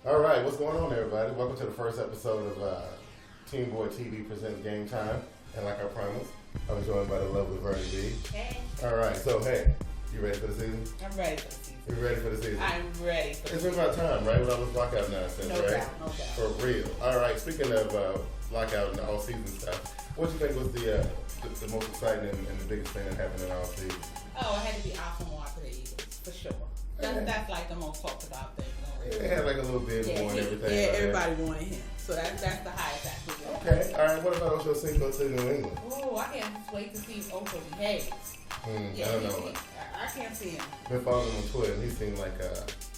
All right, what's going on, everybody? Welcome to the first episode of TeamBoydTV presents Gametime. And like I promised, I'm joined by the lovely Vernie B. Hey. All right, so hey, you ready for the season? I'm ready for the season. You ready for the season? I'm ready for the It's season. been about time, right? With all this lockout nonsense, No right? doubt, no doubt. For real. All right, speaking of lockout and all season stuff, what do you think was the most exciting and the biggest thing that happened in all season? Oh, it had to be awesome watch for the Eagles, for sure. That's like the most talked about thing. It had like a little bit more and everything. Yeah, right? Everybody wanted him. So that's the highest actually. Okay, all right. What about Ocho Cinco to New England? Oh, I can't just wait to see Oprah behave. I don't know. I can't see him. Been following him on Twitter, and he seemed like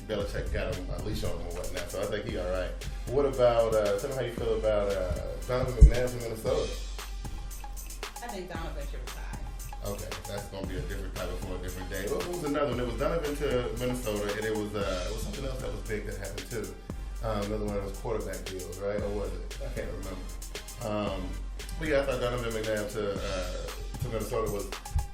Belichick got him a leash on him or whatnot. So I think he all right. What about tell me how you feel about Donovan McNabb from Minnesota? I think Donovan should retire. Okay, that's gonna be a different title for a different day. What was another one? It was Donovan to Minnesota, and it was something else that was big that happened too. Another one of those quarterback deals, right? Or was it? I can't remember. But yeah, I thought Donovan McNabb to Minnesota was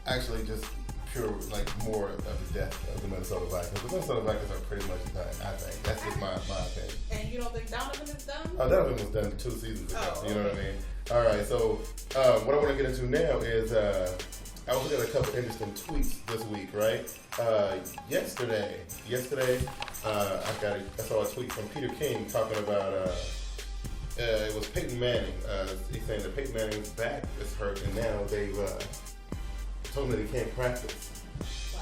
actually just pure, like, more of the death of the Minnesota Vikings. The Minnesota Vikings are pretty much done, I think. That's just my opinion. And you don't think Donovan is done? Oh, Donovan was done 2 seasons ago. Oh, you know what I mean? All right, so what I want to get into now is I was looking at a couple interesting tweets this week, right? Yesterday, I saw a tweet from Peter King talking about it was Peyton Manning. He's saying that Peyton Manning's back is hurt, and now they've told him that he can't practice. Wow.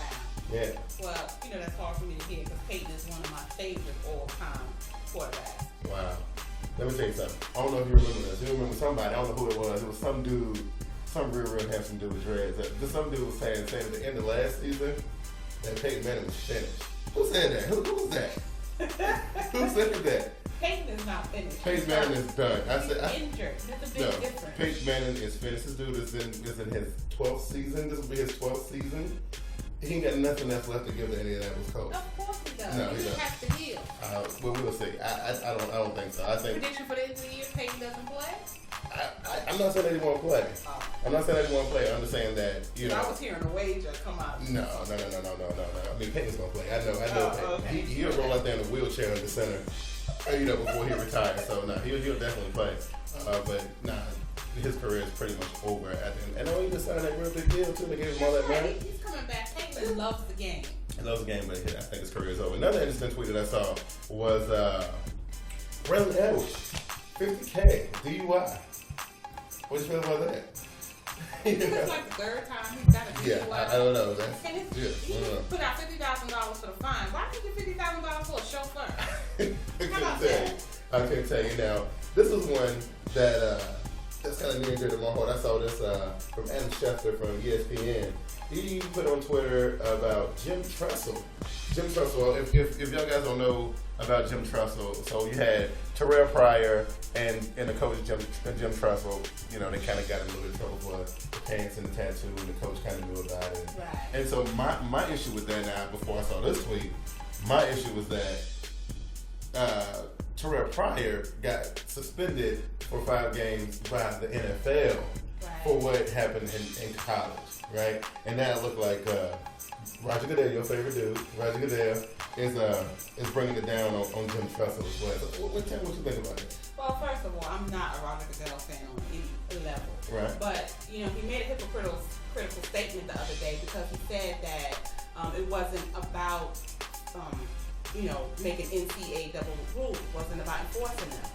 Yeah. Well, that's hard for me to hear because Peyton is one of my favorite all-time quarterbacks. Wow. Let me tell you something. I don't know if you remember this. You remember somebody. I don't know who it was. It was some dude, some real handsome dude with dreads. Some dude was saying at the end of last season that Peyton Manning was finished. Who said that? Who was that? Who said that? Peyton is not finished. Peyton Manning is done. He's injured. There's a big difference. Peyton Manning is finished. This dude is in his 12th season. This will be his 12th season. He ain't got nothing else left to give to any of that was coach. Of course he does. No, he just has to heal. Well, we'll see. I don't think so. I think prediction for the end of the year, Peyton doesn't play. I'm not saying that he won't play. Oh. I'm not saying that he won't play. I'm just saying that I was hearing a wager come out. No. I mean, Peyton's gonna play. I know. Peyton. Okay. He'll roll out there in a wheelchair in the center. Before he retires. So he'll definitely play. But his career is pretty much over at the end. And he just signed that real big deal too. They gave him all that money. He's coming back. Peyton loves the game. He loves the game, but I think his career is over. Another interesting tweet that I saw was Braylon Edwards, 50K DUI. What do you feel about that? It's like the third time he's got a DUI. Yeah, I don't know. He put out $50,000 for the fine. Why did you get $50,000 for a chauffeur? I can't tell you now. This is one that's kind of near and dear to my heart. I saw this from Adam Schefter from ESPN. He put on Twitter about Jim Tressel. Jim Tressel, if y'all guys don't know about Jim Tressel, so you had Terrell Pryor and the coach Jim Tressel, they kind of got in a little bit of trouble for the pants and the tattoo, and the coach kind of knew about it. Right. And so my issue with that now, before I saw this tweet, my issue was that Terrell Pryor got suspended for 5 games by the NFL for what happened in college, right? And now it looked like Roger Goodell, your favorite dude, Roger Goodell, is bringing it down on Jim Tressel as well. So what you think about it? Well, first of all, I'm not a Roger Goodell fan on any level. Right. But, he made a hypocritical statement the other day because he said that it wasn't about, making NCAA double rules. It wasn't about enforcing them.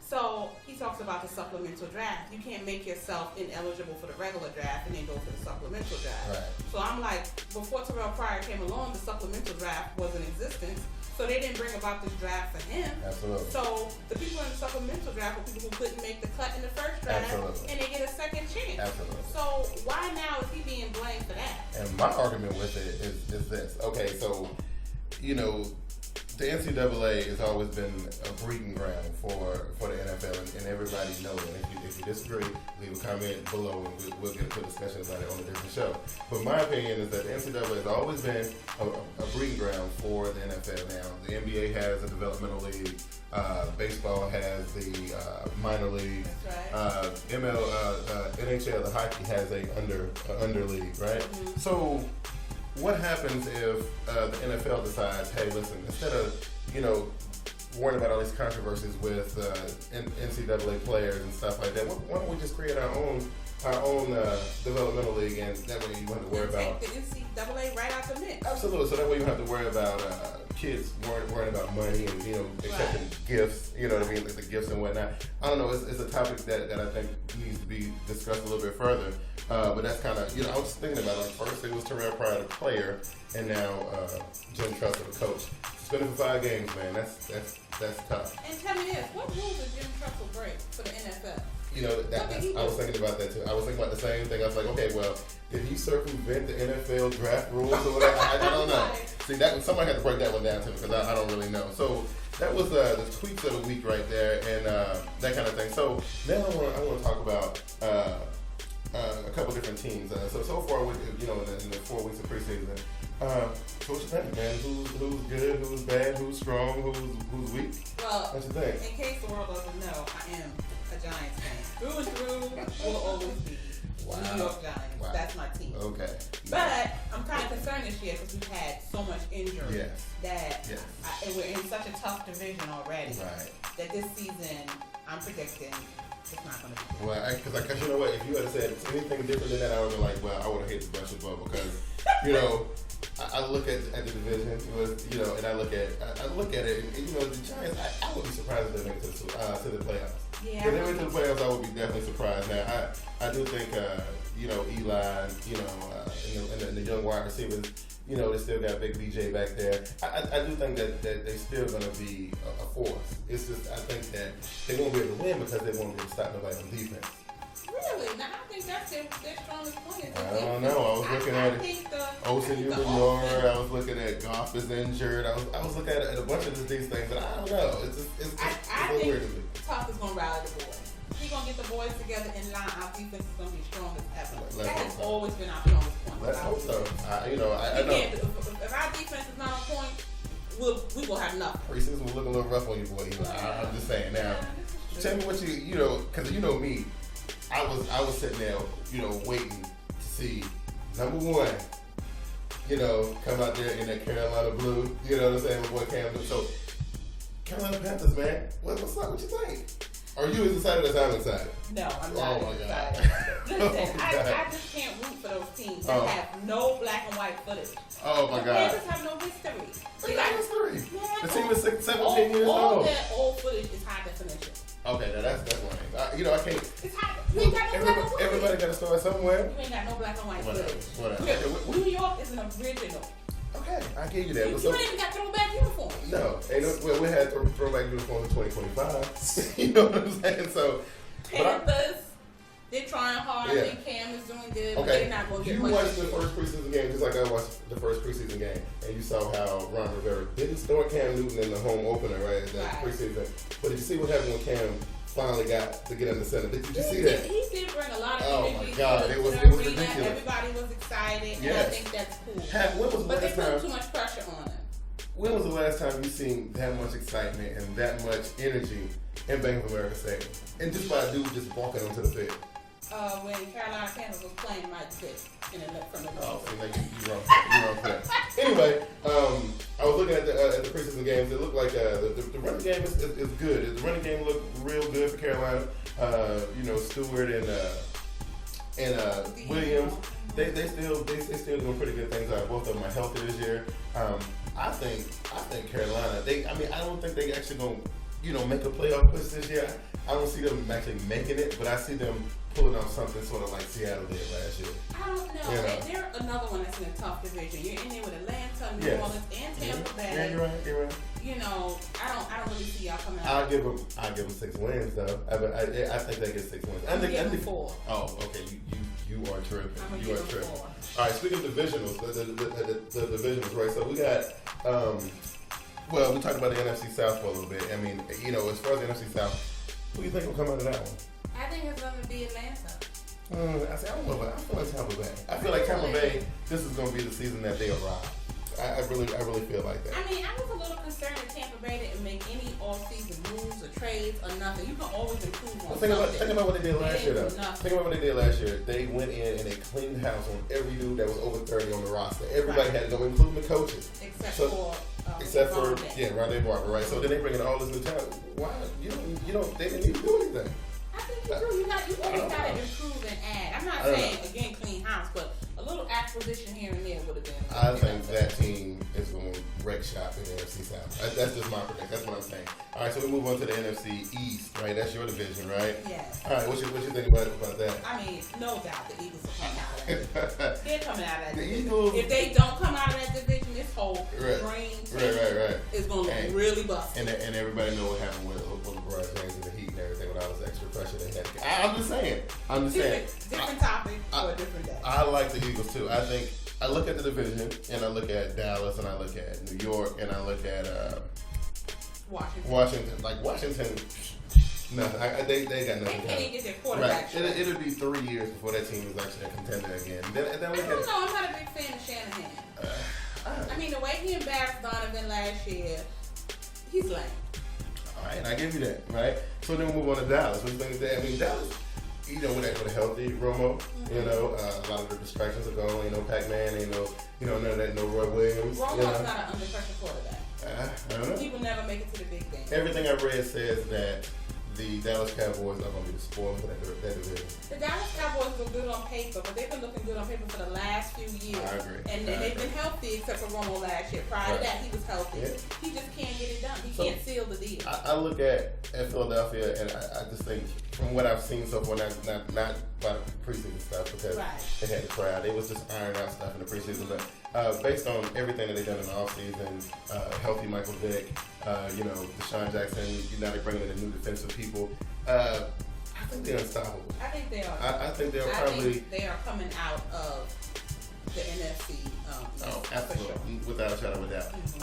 So he talks about the supplemental draft. You can't make yourself ineligible for the regular draft and then go for the supplemental draft. Right. So I'm like, before Terrell Pryor came along, the supplemental draft was in existence. So they didn't bring about this draft for him. Absolutely. So the people in the supplemental draft were people who couldn't make the cut in the first draft. Absolutely. And they get a second chance. Absolutely. So why now is he being blamed for that? And my argument with it is this. Okay, so, the NCAA has always been a breeding ground for the NFL, and everybody knows it. If you disagree, leave a comment below, and we'll get into a discussion about it on a different show. But my opinion is that the NCAA has always been a breeding ground for the NFL. Now, the NBA has a developmental league. Baseball has the minor league. That's right. NHL, the hockey has a under league, right? Mm-hmm. So what happens if the NFL decides, hey, listen, instead of worrying about all these controversies with NCAA players and stuff like that. Why don't we just create our own developmental league, and that way you don't have to worry about the NCAA right out the mix. Absolutely. So that way you don't have to worry about kids worrying about money and accepting gifts. You know what I mean, like the gifts and whatnot. I don't know. It's a topic that I think needs to be discussed a little bit further. But that's kind of I was thinking about it. Like first it was Terrell Pryor, the player, and now Jim Tressel, the coach. Suspended for 5 games, man. That's tough. And tell me this: what rules did Jim Tressel break for the NFL? I was thinking about that too. I was thinking about the same thing. I was like, okay, well, did he circumvent the NFL draft rules or whatever? I don't know. See, somebody had to break that one down too because I don't really know. So that was the tweets of the week right there, and that kind of thing. So now I want to talk about a couple different teams. So far, with in the 4 weeks of preseason. So what you think, man? Who's good? Who's bad? Who's strong? Who's weak? Well, what you think? In case the world doesn't know, I am a Giants fan. Through and through, will always be. Wow. New York Giants. Wow. That's my team. Okay. But I'm kind of concerned this year because we've had so much injury that and we're in such a tough division already. Right. That this season, I'm predicting it's not going to be good. Well, because you know what? If you had said anything different than that, I would have been like, well, I would have hated the Russian bubble because, I look at the division, and I look at it, and, the Giants. I would be surprised if they make it to the playoffs. Yeah. If they went to the playoffs, I would be definitely surprised. Now, I do think, Eli, and the young wide receivers, they still got Big BJ back there. I do think that they're still going to be a force. It's just I think that they won't be able to win because they won't be able to stop nobody on defense. Really? Now, I think that's their strongest point. I don't know. I was looking at it. Osen Umenor. I was looking at Goff is injured. I was looking at a bunch of these things, but I don't know. It's a little weird to me. Tough is going to rally the boys. He's going to get the boys together in line. Our defense is going to be strong as ever. That has always been our strongest point. Let's hope so. I know. If our defense is not on point, we will have nothing. Preseason will look a little rough on you, boy. I'm just saying. Now, tell me what because me. I was sitting there, waiting to see number one, come out there in that Carolina blue. You know what I'm saying? My boy Cam. So, Carolina Panthers, man, what's up? What you think? Are you as excited as I'm excited? No, I'm not excited. Listen, I just can't root for those teams that have no black and white footage. Oh my God. The Panthers have no history. They got history. Yeah, the team is 17 years all old. that old footage is high definition. Okay, now that's lame. I can't. It's high. You ain't got no black and white. Everybody got to start somewhere. You ain't got no black and white footage. Whatever. New York is an original. Okay, I give you that. You ain't even got throwback uniforms. No, we had throwback uniforms in 2025. You know what I'm saying? So, Panthers, they're trying hard. I think Cam is doing good. But they're not going to get much. You watched the first preseason game just like I watched the first preseason game, and you saw how Ron Rivera didn't start Cam Newton in the home opener, right? Preseason. But did you see what happened when Cam finally got to get in the center? Did you see that? He did bring a lot of energy. Oh my God, it was ridiculous. Everybody was excited, and I think that's cool. When was the but they last time? put too much pressure on him. When was the last time you seen that much excitement and that much energy in Bank of America Stadium? And just by a dude just walking onto the field. When Carolina Panthers was playing Mike Vick in the from the see, like you wrong for that. Anyway, I was looking at the preseason games. It looked like the running game is good. The running game looked real good for Carolina. Stewart and Williams. They still doing pretty good things. Both of them are healthy this year. I think Carolina. I don't think they actually gonna make a playoff push this year. I don't see them actually making it, but I see them pulling off something sort of like Seattle did last year. I don't know. They're another one that's in a tough division. You're in there with Atlanta, New Orleans, and Tampa Bay. Yeah, you're right. I don't really see y'all coming out. I'll give them 6 wins though. I think they get 6 wins. I think 4. Oh, okay. You are tripping. You are tripping. 4. All right. Speaking of divisionals, the divisionals, right? So we got. We talked about the NFC South for a little bit. As far as the NFC South, who do you think will come out of that one? I think it's going to be Atlanta. I don't know, but I feel like Tampa Bay. I feel like Tampa Bay. This is going to be the season that they arrive. I really feel like that. I was a little concerned that Tampa Bay didn't make any off-season moves or trades or nothing. You can always improve on something. Think about what they did last year, though. Think about what they did last year. They went in and they cleaned house on every dude that was over 30 on the roster. Everybody had to go, including the coaches. Except for Except for Rondé Barber, right? So then they bring in all this new talent. Why you don't they didn't need to do anything. I think you do. You always gotta improve and add. I'm not saying again clean house, but a little acquisition here and there would have been. I think that team is going to wreck shop in the NFC South. That's just my prediction. That's what I'm saying. All right, so we move on to the NFC East, right? That's your division, right? Yes. All right, what you think about that? I mean, no doubt the Eagles are coming out of that. They're coming out of that division. Eagles, if they don't come out of that division, this whole green team is going to look really busted. And everybody know what happened with LeBron James and the Heat and everything with all this extra pressure they had. I'm just saying. Different topic for a different day. I like the Eagles too. I think I look at the division and I look at Dallas and I look at New York and I look at Washington. Like Washington, nothing. They got nothing. They can't even get their quarterback. Right. It'll be 3 years before that team is actually a contender again. I don't know. I'm not a big fan of Shanahan. I mean, the way he embarrassed Donovan last year, he's lame. All right, I give you that. Right. So then we move on to Dallas. What do you think of that? I mean, Dallas. With a healthy Romo, a lot of the distractions are gone. Pac-Man, none of that, no Roy Williams. Romo's not an under pressure quarterback. I don't know. He will never make it to the big game. Everything I've read says that the Dallas Cowboys are going to be the spoiled for that division. The Dallas Cowboys look good on paper, but they've been looking good on paper for the last few years. I agree. And they've been healthy except for Romo last year. Prior to that, he was healthy. Yeah. He just can't get it done. He can't seal the deal. I look at Philadelphia, and I just think, from what I've seen so far, not by the preseason stuff, because they had the crowd. They was just ironing out stuff in the preseason. But based on everything that they've done in the offseason, healthy Michael Vick, Deshaun Jackson, they're bringing in the new defensive people. I think they're unstoppable. I think they are. I think they're they are coming out of the NFC. Absolutely, without a shadow of a doubt. Mm-hmm.